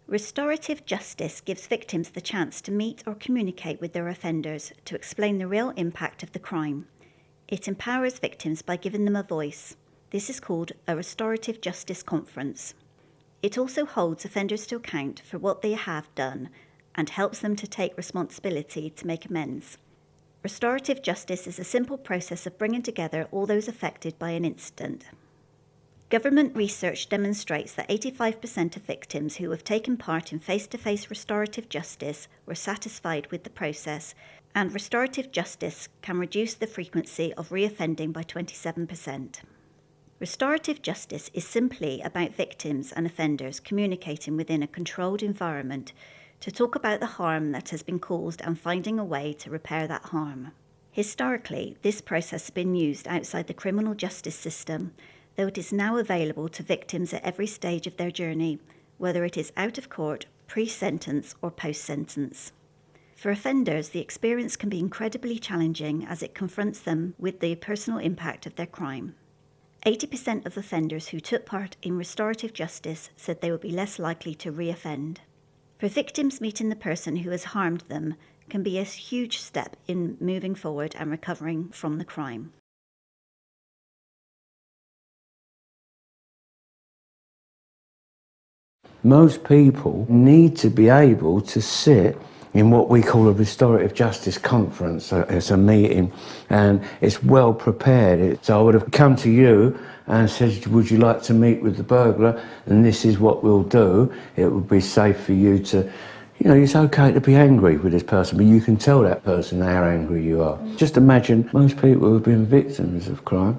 Restorative justice gives victims the chance to meet or communicate with their offenders to explain the real impact of the crime. It empowers victims by giving them a voice. This is called a restorative justice conference. It also holds offenders to account for what they have done and helps them to take responsibility to make amends. Restorative justice is a simple process of bringing together all those affected by an incident. Government research demonstrates that 85% of victims who have taken part in face-to-face restorative justice were satisfied with the process, and restorative justice can reduce the frequency of reoffending by 27%. Restorative justice is simply about victims and offenders communicating within a controlled environment to talk about the harm that has been caused and finding a way to repair that harm. Historically, this process has been used outside the criminal justice system, though it is now available to victims at every stage of their journey, whether it is out of court, pre-sentence or post-sentence. For offenders, the experience can be incredibly challenging as it confronts them with the personal impact of their crime. 80% of offenders who took part in restorative justice said they would be less likely to reoffend. For victims, meeting the person who has harmed them can be a huge step in moving forward and recovering from the crime. Most people need to be able to sit in what we call a restorative justice conference. It's a meeting and it's well prepared. So I would have come to you and said, would you like to meet with the burglar? And this is what we'll do. It would be safe for you to, it's okay to be angry with this person, but you can tell that person how angry you are. Just imagine most people who have been victims of crime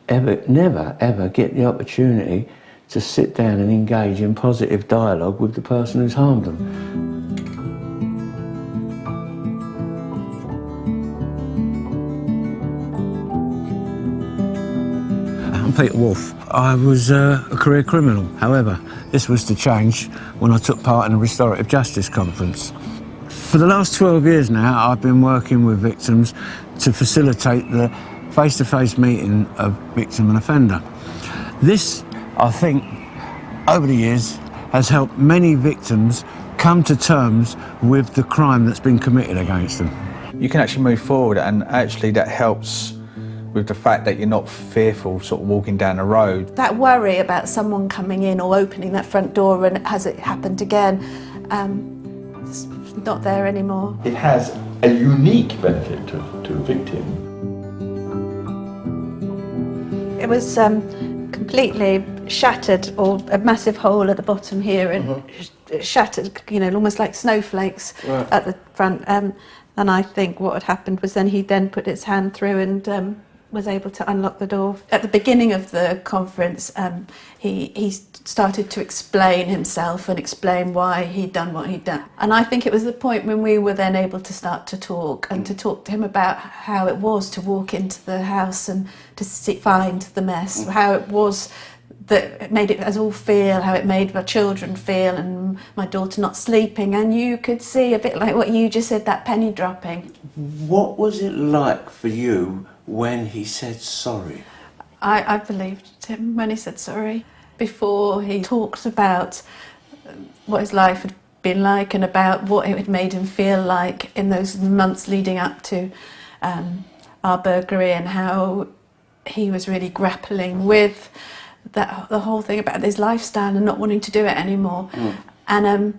never ever get the opportunity to sit down and engage in positive dialogue with the person who's harmed them. I'm Peter Wolf. I was a career criminal. However, this was to change when I took part in a restorative justice conference. For the last 12 years now, I've been working with victims to facilitate the face-to-face meeting of victim and offender. This, I think, over the years, has helped many victims come to terms with the crime that's been committed against them. You can actually move forward, and actually that helps with the fact that you're not fearful sort of walking down the road. That worry about someone coming in or opening that front door and has it happened again, it's not there anymore. It has a unique benefit to a victim. It was completely shattered, or a massive hole at the bottom here, and shattered, almost like snowflakes at the front. And I think what had happened was then he then put his hand through and was able to unlock the door. At the beginning of the conference, he started to explain himself and explain why he'd done what he'd done. And I think it was the point when we were then able to start to talk and to talk to him about how it was to walk into the house and to find the mess, how it was that it made us all feel, how it made our children feel, and my daughter not sleeping. And you could see, a bit like what you just said, that penny dropping. What was it like for you when he said sorry? I believed him when he said sorry. Before he talked about what his life had been like and about what it had made him feel like in those months leading up to our burglary, and how he was really grappling with the whole thing about his lifestyle and not wanting to do it anymore. And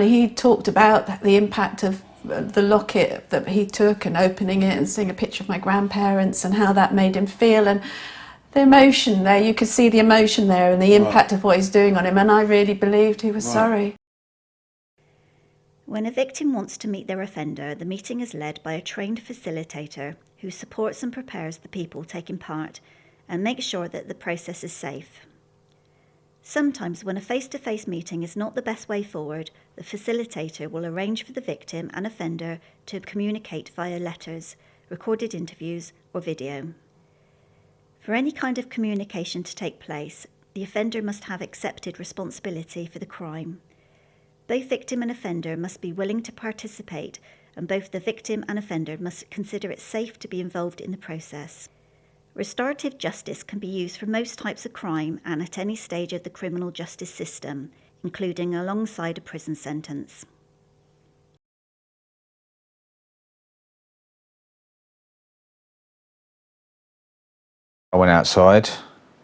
he talked about the impact of the locket that he took and opening it and seeing a picture of my grandparents and how that made him feel, and the emotion there, you could see the emotion there and the impact of what he's doing on him, and I really believed he was sorry. When a victim wants to meet their offender, the meeting is led by a trained facilitator who supports and prepares the people taking part and makes sure that the process is safe. Sometimes when a face-to-face meeting is not the best way forward, the facilitator will arrange for the victim and offender to communicate via letters, recorded interviews or video. For any kind of communication to take place, the offender must have accepted responsibility for the crime. Both victim and offender must be willing to participate, and both the victim and offender must consider it safe to be involved in the process. Restorative justice can be used for most types of crime and at any stage of the criminal justice system, including alongside a prison sentence. I went outside,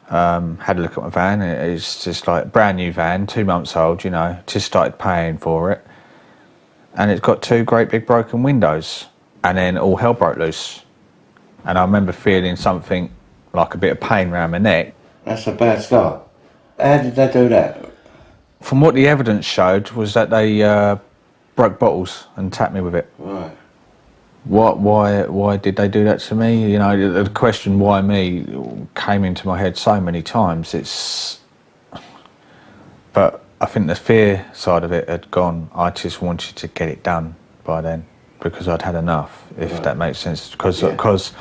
had a look at my van. It's just like a brand new van, 2 months old, you know, just started paying for it. And it's got 2 great big broken windows, and then all hell broke loose. And I remember feeling something like a bit of pain around my neck. That's a bad start. How did they do that? From what the evidence showed was that they broke bottles and tapped me with it. Right. Why did they do that to me? You know, the question why me came into my head so many times. But I think the fear side of it had gone. I just wanted to get it done by then because I'd had enough, if that makes sense. Because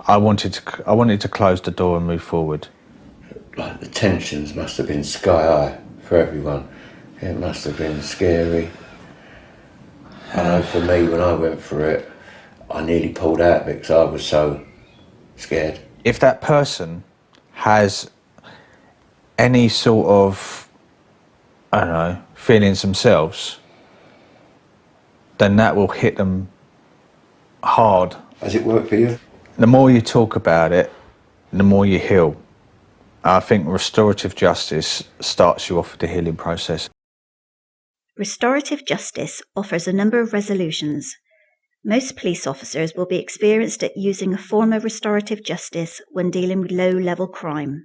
I wanted to close the door and move forward. Like the tensions must have been sky high for everyone. It must have been scary. I know for me, when I went through it, I nearly pulled out because I was so scared. If that person has any sort of, I don't know, feelings themselves, then that will hit them hard. Has it worked for you? The more you talk about it, the more you heal. I think restorative justice starts you off with the healing process. Restorative justice offers a number of resolutions. Most police officers will be experienced at using a form of restorative justice when dealing with low-level crime.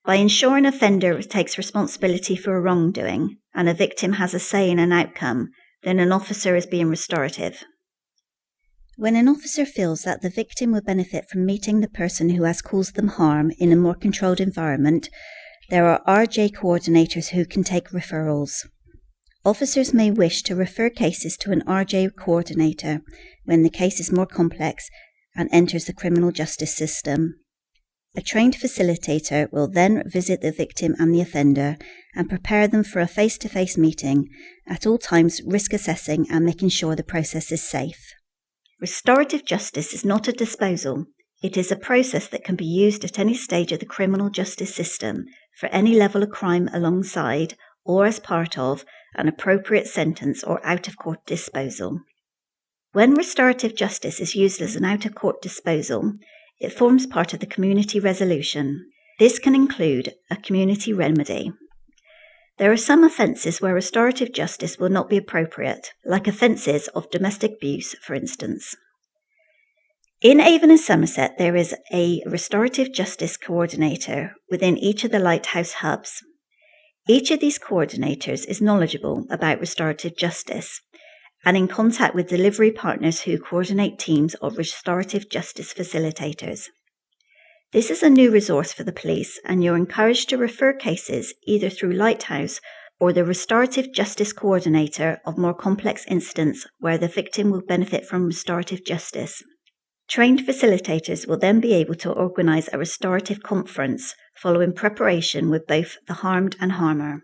By ensuring an offender takes responsibility for a wrongdoing and a victim has a say in an outcome, then an officer is being restorative. When an officer feels that the victim will benefit from meeting the person who has caused them harm in a more controlled environment, there are RJ coordinators who can take referrals. Officers may wish to refer cases to an RJ coordinator when the case is more complex and enters the criminal justice system. A trained facilitator will then visit the victim and the offender and prepare them for a face-to-face meeting, at all times risk assessing and making sure the process is safe. Restorative justice is not a disposal. It is a process that can be used at any stage of the criminal justice system for any level of crime alongside or as part of an appropriate sentence or out-of-court disposal. When restorative justice is used as an out-of-court disposal, it forms part of the community resolution. This can include a community remedy. There are some offences where restorative justice will not be appropriate, like offences of domestic abuse, for instance. In Avon and Somerset, there is a restorative justice coordinator within each of the lighthouse hubs. Each of these coordinators is knowledgeable about restorative justice and in contact with delivery partners who coordinate teams of restorative justice facilitators. This is a new resource for the police, and you're encouraged to refer cases either through Lighthouse or the Restorative Justice Coordinator of more complex incidents where the victim will benefit from restorative justice. Trained facilitators will then be able to organise a restorative conference following preparation with both the harmed and harmer.